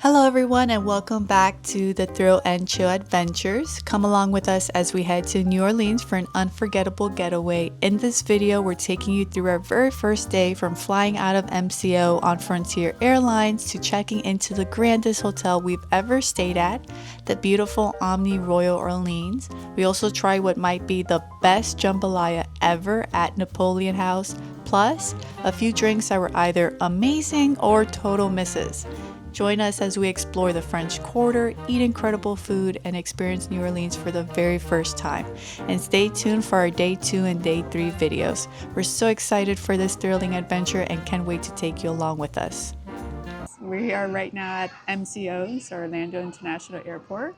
Hello everyone and welcome back to the Thrill and Chill Adventures. Come along with us as we head to New Orleans for an unforgettable getaway. In this video, we're taking you through our very first day from flying out of MCO on Frontier Airlines to checking into the grandest hotel we've ever stayed at, the beautiful Omni Royal Orleans. We also try what might be the best jambalaya ever at Napoleon House, plus a few drinks that were either amazing or total misses. Join us as we explore the French Quarter, eat incredible food, and experience New Orleans for the very first time. And stay tuned for our Day 2 and Day 3 videos. We're so excited for this thrilling adventure and can't wait to take you along with us. We are right now at MCO's, Orlando International Airport,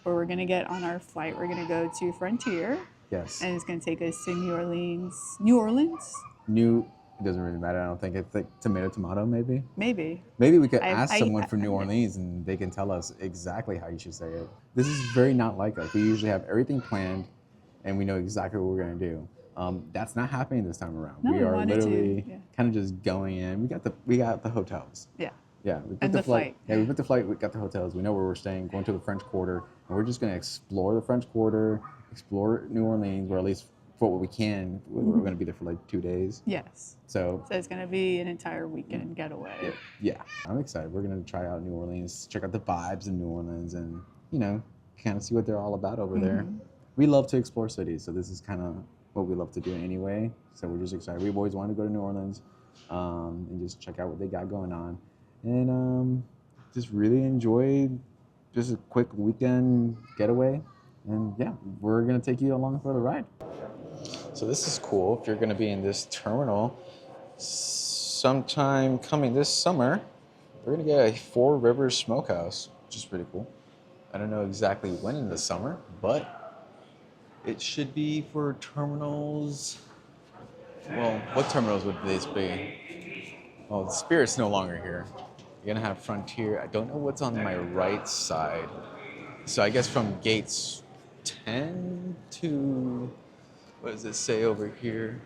where we're going to get on our flight. We're going to go to Frontier. Yes. And it's going to take us to New Orleans. New Orleans? It doesn't really matter. I don't think it's like tomato, maybe. Maybe We could ask someone from New Orleans and they can tell us exactly how you should say it. This is very not like us. We usually have everything planned and we know exactly what we're going to do. That's not happening this time around. No, we are literally kind of just going in. We got the hotels. Yeah. Yeah, we booked the flight. Yeah, we booked the flight. We got the hotels. We know where we're staying. Going to the French Quarter, and we're just going to explore the French Quarter, explore New Orleans, or at least for what we can. We're going to be there for like 2 days. Yes. So it's going to be an entire weekend getaway. Yeah, I'm excited. We're going to try out New Orleans, check out the vibes in New Orleans, and kind of see what they're all about over there. We love to explore cities, so this is kind of what we love to do anyway. So we're just excited. We've always wanted to go to New Orleans and just check out what they got going on. And just really enjoy just a quick weekend getaway. And yeah, we're gonna take you along for the ride. So this is cool. If you're gonna be in this terminal sometime coming this summer, we're gonna get a Four Rivers Smokehouse, which is pretty cool. I don't know exactly when in the summer, but it should be for terminals. Well, what terminals would these be? Well, the Spirit's no longer here. You're gonna have Frontier. I don't know what's on my right side. So I guess from gates 10 to, what does it say over here?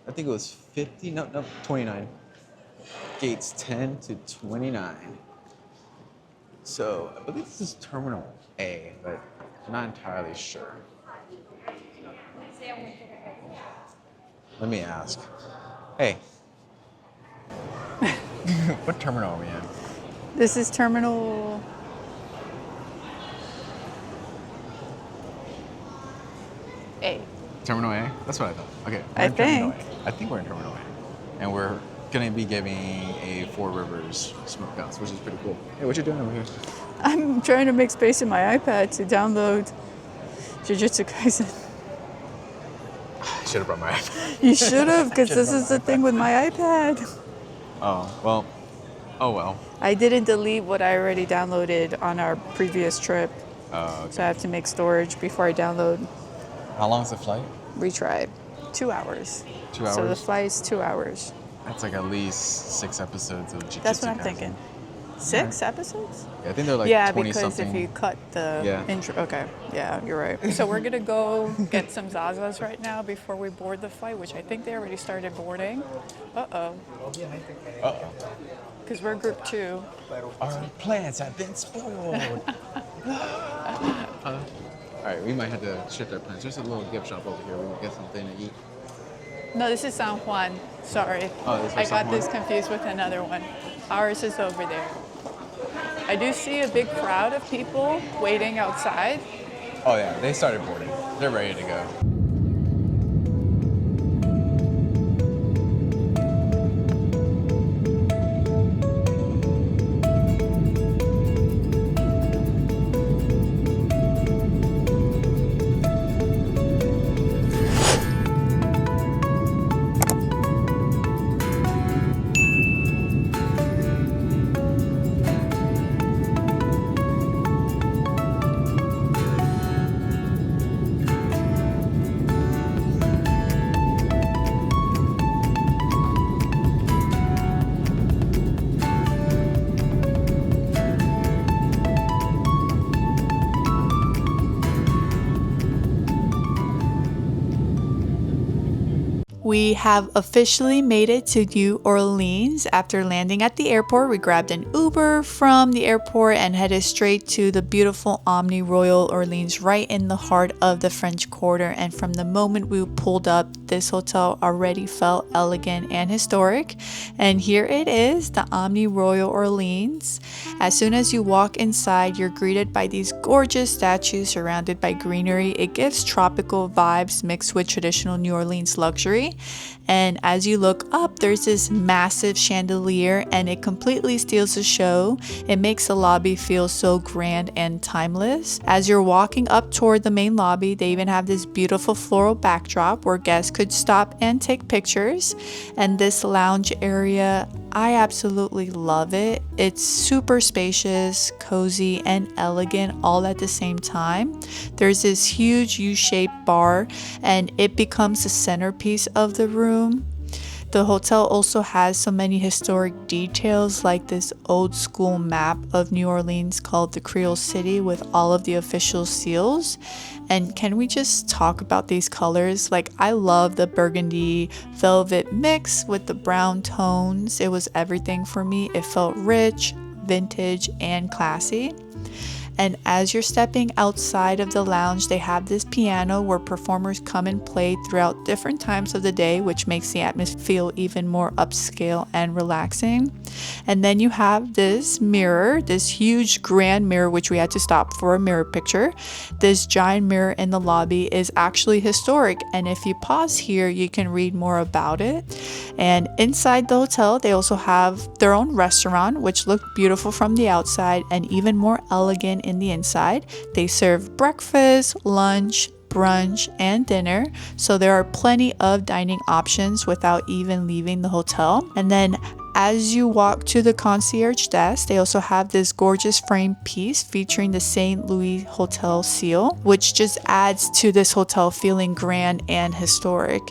I think it was 50, no, 29. Gates 10 to 29. So I believe this is Terminal A, but I'm not entirely sure. Let me ask. Hey. What terminal are we in? This is Terminal A. Terminal A? That's what I thought. Okay. I think. I think we're in Terminal A. And we're going to be giving a Four Rivers Smokehouse, which is pretty cool. Hey, what you doing over here? I'm trying to make space in my iPad to download Jujutsu Kaisen. I should have brought my iPad. You should have, because this is the thing with my iPad. Oh, well. I didn't delete what I already downloaded on our previous trip. Oh, okay. So I have to make storage before I download. How long is the flight? Retry. 2 hours. 2 hours? So the flight's 2 hours. That's like at least 6 episodes of Jujutsu. That's what I'm thinking. 6 episodes? Yeah, I think they're like 20 something. Yeah, because if you cut the intro. Okay, yeah, you're right. So we're going to go get some Zazas right now before we board the flight, which I think they already started boarding. Uh-oh. Because we're group 2. Our plans have been spoiled. All right, we might have to shift our plans. There's a little gift shop over here. We can get something to eat. No, this is San Juan. Sorry. Oh, this is I San got Juan? this confused with another one. Ours is over there. I do see a big crowd of people waiting outside. Oh yeah, they started boarding. They're ready to go. We have officially made it to New Orleans. After landing at the airport, we grabbed an Uber from the airport and headed straight to the beautiful Omni Royal Orleans right in the heart of the French Quarter. And from the moment we pulled up, this hotel already felt elegant and historic. And here it is, the Omni Royal Orleans. As soon as you walk inside, you're greeted by these gorgeous statues surrounded by greenery. It gives tropical vibes mixed with traditional New Orleans luxury. And as you look up, there's this massive chandelier and it completely steals the show. It makes the lobby feel so grand and timeless. As you're walking up toward the main lobby, they even have this beautiful floral backdrop where guests could stop and take pictures. And this lounge area, I absolutely love it. It's super spacious, cozy, and elegant all at the same time. There's this huge U-shaped bar and it becomes the centerpiece of the room. The hotel also has so many historic details like this old school map of New Orleans called the Creole City with all of the official seals. And can we just talk about these colors? Like, I love the burgundy velvet mix with the brown tones. It was everything for me. It felt rich, vintage, and classy. And as you're stepping outside of the lounge, they have this piano where performers come and play throughout different times of the day, which makes the atmosphere feel even more upscale and relaxing. And then you have this mirror, this huge grand mirror, which we had to stop for a mirror picture. This giant mirror in the lobby is actually historic. And if you pause here, you can read more about it. And inside the hotel, they also have their own restaurant, which looked beautiful from the outside and even more elegant in the inside. They serve breakfast, lunch, brunch, and dinner, so there are plenty of dining options without even leaving the hotel. And then as you walk to the concierge desk, they also have this gorgeous framed piece featuring the St. Louis Hotel seal, which just adds to this hotel feeling grand and historic.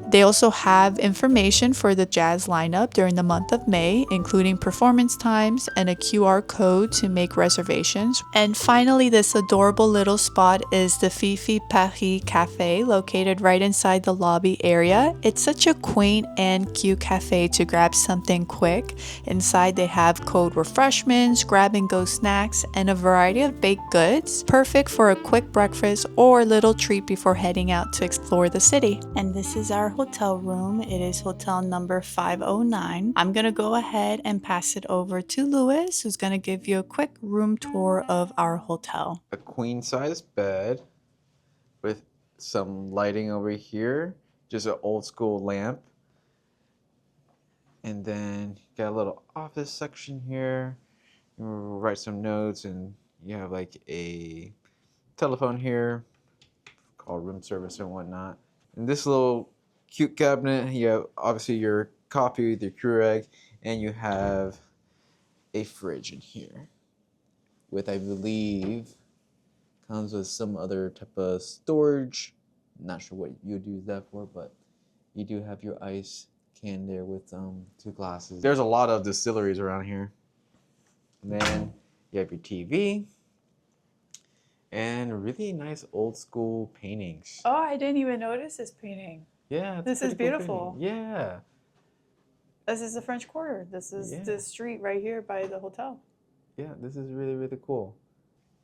They also have information for the jazz lineup during the month of May, including performance times and a QR code to make reservations. And finally, this adorable little spot is the Fifi Paris Cafe, located right inside the lobby area. It's such a quaint and cute cafe to grab something quick. Inside, they have cold refreshments, grab-and-go snacks, and a variety of baked goods, perfect for a quick breakfast or little treat before heading out to explore the city. And this is our hotel room. It is hotel number 509. I'm gonna go ahead and pass it over to Louis, who's gonna give you a quick room tour of our hotel. A queen size bed with some lighting over here, just an old school lamp. And then you got a little office section here. You write some notes, and you have like a telephone here, called room service and whatnot. And this little cute cabinet, you have obviously your coffee with your Keurig, and you have a fridge in here with, I believe, comes with some other type of storage. Not sure what you would use that for, but you do have your ice can there with 2 glasses. There's a lot of distilleries around here. And then you have your TV and really nice old school paintings. Oh, I didn't even notice this painting. Yeah, This is beautiful. Cool. Yeah. This is the French Quarter. This is the street right here by the hotel. Yeah, this is really, really cool.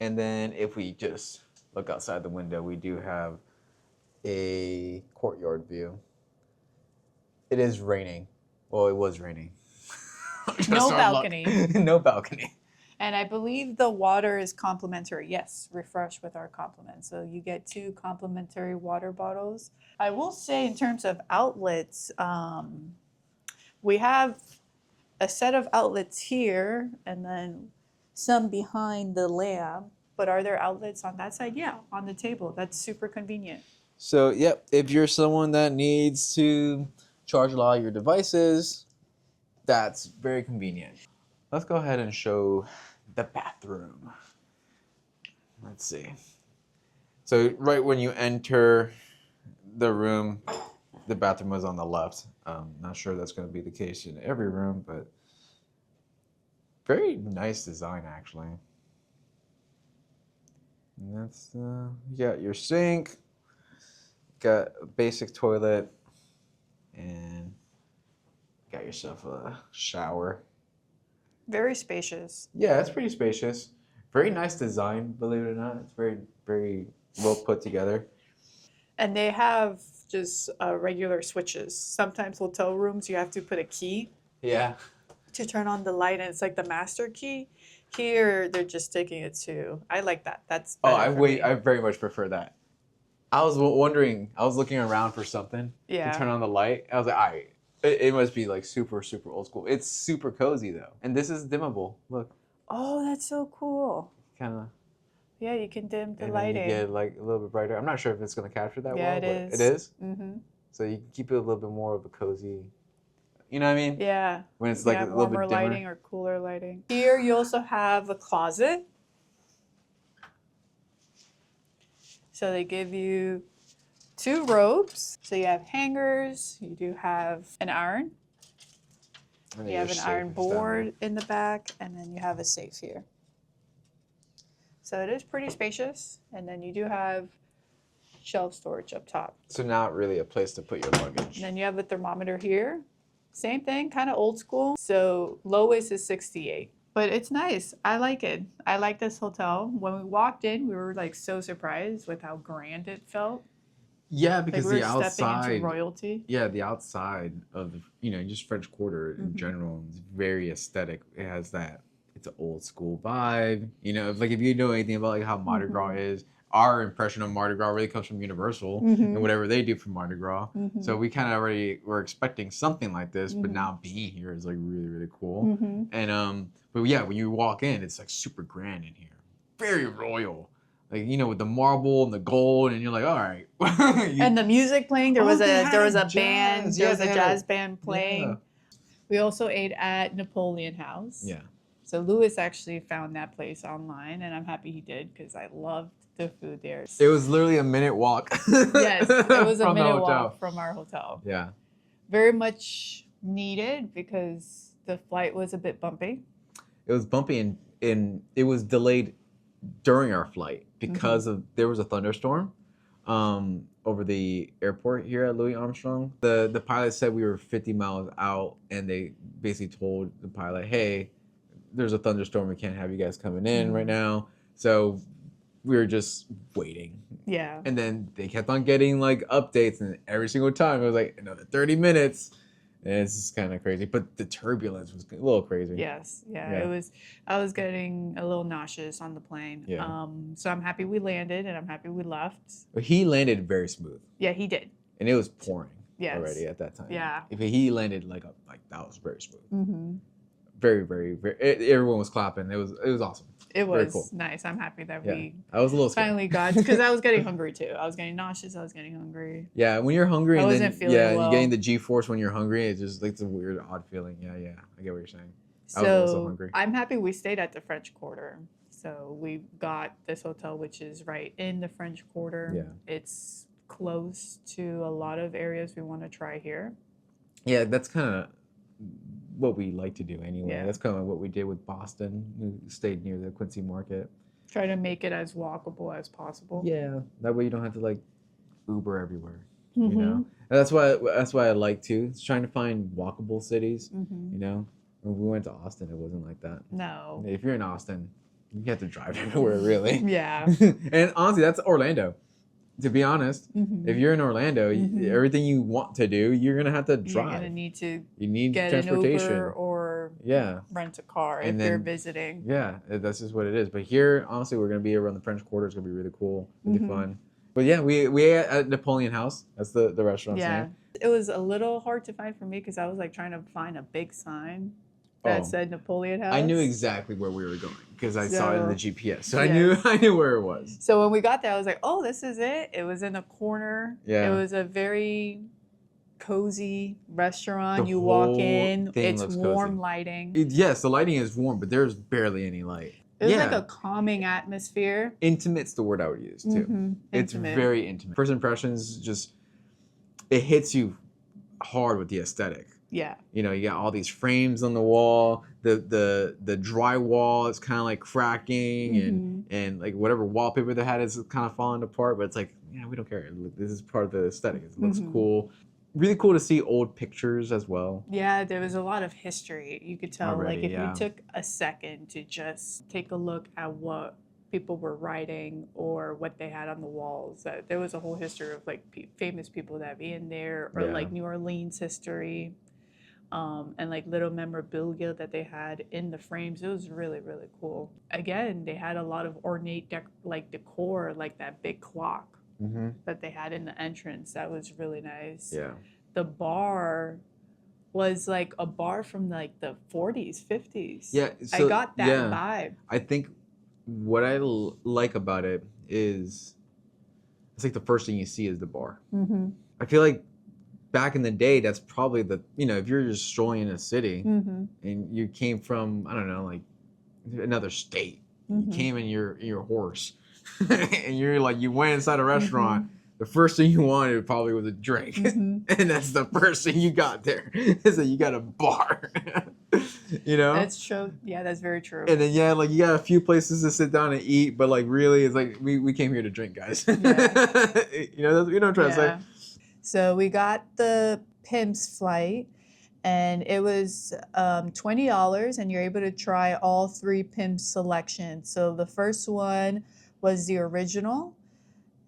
And then if we just look outside the window, we do have a courtyard view. It is raining. Well, it was raining. No balcony. No balcony. And I believe the water is complimentary. Yes, refresh with our compliments. So you get 2 complimentary water bottles. I will say in terms of outlets, we have a set of outlets here and then some behind the lamp. But are there outlets on that side? Yeah, on the table. That's super convenient. So, yep, if you're someone that needs to charge a lot of your devices, that's very convenient. Let's go ahead and show the bathroom. Let's see. So right when you enter the room, the bathroom was on the left. Not sure that's going to be the case in every room, but very nice design actually. And that's you got your sink, got a basic toilet, And got yourself a shower. Very spacious. Yeah, it's pretty spacious. Very nice design, believe it or not. It's very, very well put together. And they have just regular switches. Sometimes hotel rooms, you have to put a key Yeah. to turn on the light, and it's like the master key. Here, they're just sticking it to. I like that. That's Oh, better for me. I very much prefer that. I was wondering, I was looking around for something to turn on the light. I was like, all right, it must be like super, super old school. It's super cozy though. And this is dimmable. Look, Oh, that's so cool. kind of. Yeah, you can dim the And then lighting. you get like a little bit brighter. I'm not sure if it's going to capture that Yeah, well, it but is. it is. Mm-hmm. So you can keep it a little bit more of a cozy, you know what I mean? Yeah. When it's You like have a little warmer bit dimmer. lighting or cooler lighting. Here, you also have a closet. So they give you 2 robes. So you have hangers. You do have an iron. And You have an iron board in the back, and then you have a safe here. So it is pretty spacious, and then you do have shelf storage up top. So not really a place to put your luggage. And then you have a thermometer here. Same thing, kind of old school. So lowest is 68. But it's nice. I like it. I like this hotel. When we walked in, we were like so surprised with how grand it felt. Yeah, Like because we the were stepping outside, into royalty. yeah, the outside of the, just French Quarter in general is very aesthetic. It has that, it's an old school vibe. Like if you know anything about like how Mardi Gras is, our impression of Mardi Gras really comes from Universal and whatever they do for Mardi Gras. So we kind of already were expecting something like this, but now being here is like really, really cool. And but yeah, when you walk in, it's like super grand in here, very royal. Like with the marble and the gold, and you're like, all right. And the music playing. There was a band. Jazz. There Yeah, was a they had jazz band playing. Yeah. We also ate at Napoleon House. Yeah. So Louis actually found that place online, and I'm happy he did because I loved the food there. It was literally a minute walk. Yes, it was a from the minute hotel. walk from our hotel. Yeah. Very much needed because the flight was a bit bumpy. It was bumpy and it was delayed during our flight because of there was a thunderstorm over the airport here at Louis Armstrong. The pilot said we were 50 miles out, and they basically told the pilot, hey, there's a thunderstorm, we can't have you guys coming in right now. So we were just waiting. Yeah. And then they kept on getting like updates, and every single time it was like another 30 minutes. And it's just kind of crazy. But the turbulence was a little crazy. Yes. Yeah. It was. I was getting a little nauseous on the plane. Yeah. So I'm happy we landed, and I'm happy we left. But he landed very smooth. Yeah, he did. And it was pouring already at that time. Yeah. If he landed like that was very smooth. Very, very, very. Everyone was clapping. It was awesome. It was nice. I'm happy that we I was a little scared. finally got, because I was getting hungry too. I was getting nauseous. I was getting hungry. Yeah, when you're hungry, I wasn't feeling well. you're getting the G-force when you're hungry. It's just like it's a weird, odd feeling. Yeah, I get what you're saying. I was also hungry. I'm happy we stayed at the French Quarter. So we got this hotel, which is right in the French Quarter. Yeah. It's close to a lot of areas we want to try here. Yeah, that's kind of what we like to do anyway. Yeah. That's kind of what we did with Boston. We stayed near the Quincy Market. Try to make it as walkable as possible. Yeah, that way you don't have to like Uber everywhere. You know, and that's why I like too. It's trying to find walkable cities. You know, when we went to Austin, it wasn't like that. No. If you're in Austin, you have to drive everywhere, really. Yeah. And honestly, that's Orlando. To be honest, if you're in Orlando, everything you want to do, you're gonna have to drive. You're gonna need to. You need get transportation, an Uber or rent a car if you're visiting. Yeah, that's just what it is. But here, honestly, we're gonna be around the French Quarter. It's gonna be really cool, really fun. But yeah, we ate at Napoleon House. That's the restaurant's name. It was a little hard to find for me because I was like trying to find a big sign that said Napoleon House. I knew exactly where we were going because I saw it in the GPS. So I knew where it was. So when we got there, I was like, oh, this is it. It was in a corner. Yeah. It was a very cozy restaurant. You walk in, it's warm lighting. Yes, the lighting is warm, but there's barely any light. It was like a calming atmosphere. Intimate's the word I would use too. It's very intimate. First impressions, just it hits you hard with the aesthetic. Yeah. You know, you got all these frames on the wall. The drywall is kind of like cracking, and like whatever wallpaper they had is kind of falling apart. But it's like, yeah, we don't care. This is part of the aesthetic. It looks cool. really cool to see old pictures as well. Yeah, there was a lot of history. You could tell, Already, like, if yeah. you took a second to just take a look at what people were writing or what they had on the walls, that there was a whole history of like famous people that be in there, or Yeah. like New Orleans history, and like little memorabilia that they had in the frames. It was really, really cool. Again, they had a lot of ornate decor, like that big clock that they had in the entrance. That was really nice. Yeah. The bar was like a bar from like the 40s, 50s. Yeah, I so, got that yeah. vibe. I think what I like about it is it's like the first thing you see is the bar. Mm-hmm. I feel like back in the day, that's probably the, you know, if you're just strolling in a city Mm-hmm. and you came from, I don't know, like another state, you came in your horse and you're like, you went inside a restaurant, the first thing you wanted probably was a drink. And that's the first thing you got there, is that you got a bar. You know? That's true. Yeah, that's very true. And then, yeah, like you got a few places to sit down and eat, but like really, it's like we came here to drink, guys. Yeah. You know what I'm trying to say? So we got the Pimm's flight, and it was $20, and you're able to try all 3 Pimm's selections. So the first one was the original.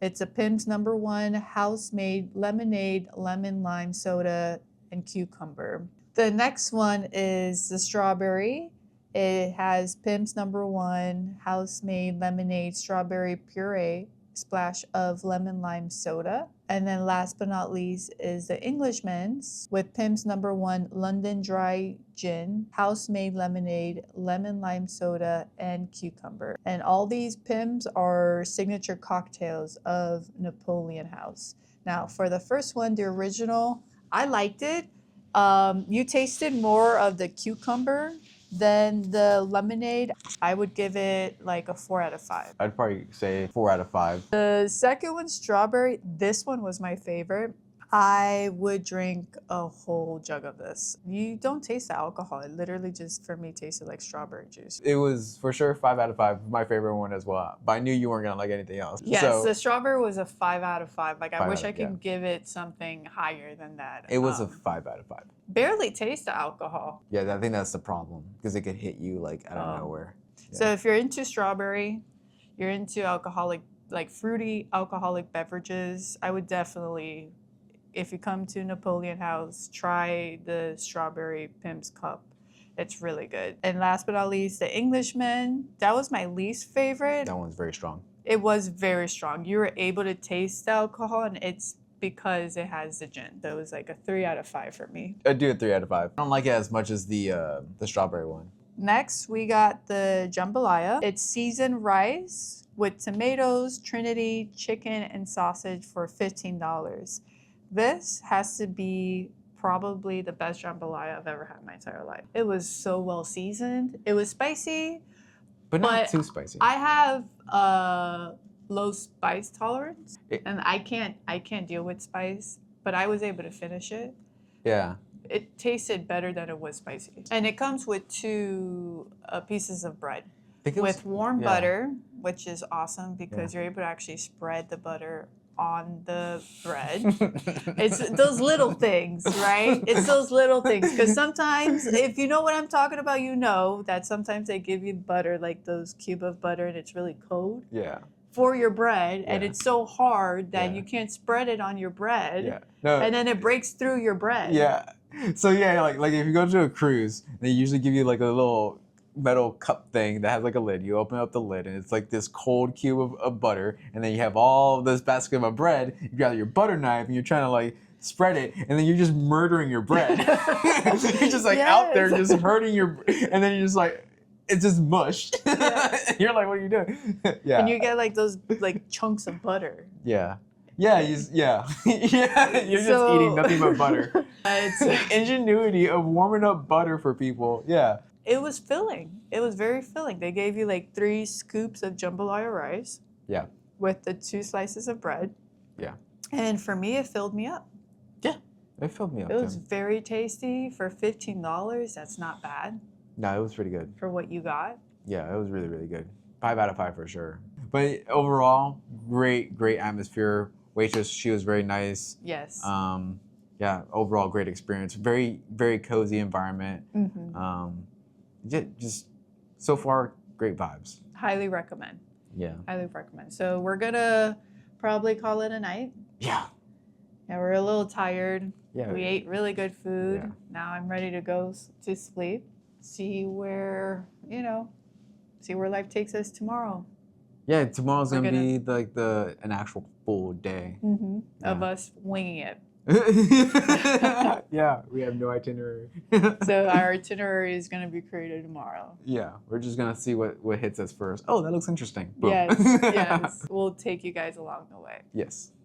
It's a Pimm's #1 house-made lemonade, lemon lime soda, and cucumber. The next one is the strawberry. It has Pimm's #1 house-made lemonade, strawberry puree, splash of lemon lime soda. And then last but not least is the Englishman's with Pimm's #1 London dry gin, house-made lemonade, lemon lime soda, and cucumber. And all these Pimm's are signature cocktails of Napoleon House. Now, for the first one, the original, I liked it. You tasted more of the cucumber than the lemonade. I would give it like a 4 out of 5. I'd probably say 4 out of 5. The second one, strawberry, this one was my favorite. I would drink a whole jug of this. You don't taste the alcohol. It literally just, for me, tasted like strawberry juice. It was for sure 5 out of 5, my favorite one as well. But I knew you weren't gonna like anything else. Yes, so, the strawberry was a 5 out of 5. Like, I 5 wish out I of- could give it something higher than that. it was a 5 out of 5. Barely taste the alcohol. Yeah, I think that's the problem, because it could hit you like out of nowhere. So if you're into strawberry, you're into alcoholic, like fruity alcoholic beverages, I would definitely, if you come to Napoleon House, try the strawberry Pimm's cup. It's really good. And last but not least, the Englishman. That was my least favorite. That one's very strong. It was very strong. You were able to taste the alcohol, and it's because it has the gin. That was like a 3 out of 5 for me. I'd do it 3 out of 5. I don't like it as much as the strawberry one. Next, we got the jambalaya. It's seasoned rice with tomatoes, Trinity, chicken, and sausage for $15. This has to be probably the best jambalaya I've ever had in my entire life. It was so well seasoned. It was spicy, But not but too spicy. I have a low spice tolerance, and I can't deal with spice, but I was able to finish it. Yeah. It tasted better than it was spicy. And it comes with 2 pieces of bread with warm butter, which is awesome because you're able to actually spread the butter on the bread. It's those little things, right? It's those little things. Because sometimes, if you know what I'm talking about, you know that sometimes they give you butter, like those cube of butter, and it's really cold. Yeah. For your bread, and Yeah. it's so hard that Yeah. you can't spread it on your bread. Yeah. No. And then it breaks through your bread. Yeah. So yeah, like if you go to a cruise, they usually give you like a little metal cup thing that has like a lid. You open up the lid and it's like this cold cube of butter, and then you have all this basket of bread. You grab your butter knife and you're trying to like spread it, and then you're just murdering your bread. You're just like out there just hurting your, and then you're just like, it's just mush. Yes. You're like, what are you doing? Yeah. And you get like those like chunks of butter. Yeah. Yeah, yeah. You're just So- eating nothing but butter. It's, The ingenuity of warming up butter for people. Yeah. it was filling. It was very filling. They gave you like 3 scoops of jambalaya rice. Yeah. With the 2 slices of bread. Yeah. And for me, it filled me up. Yeah. It filled me up. It was too. very tasty for $15. That's not bad No, it was pretty good. for what you got. Yeah, it was really, really good. 5 out of 5 for sure. But overall, great atmosphere. Waitress, she was very nice. Yes. yeah, overall great experience. Very, very cozy environment. Just so far, great vibes. Highly recommend. Yeah. Highly recommend. So we're gonna probably call it a night. Yeah. Yeah, we're a little tired. Yeah. We ate really good food. Yeah. Now I'm ready to go to sleep. See where life takes us tomorrow. Yeah, tomorrow's gonna be like an actual full day of us winging it. Yeah, we have no itinerary. So our itinerary is going to be created tomorrow. Yeah, we're just gonna see what hits us first. Oh, that looks interesting. Boom. Yes. We'll take you guys along the way. Yes.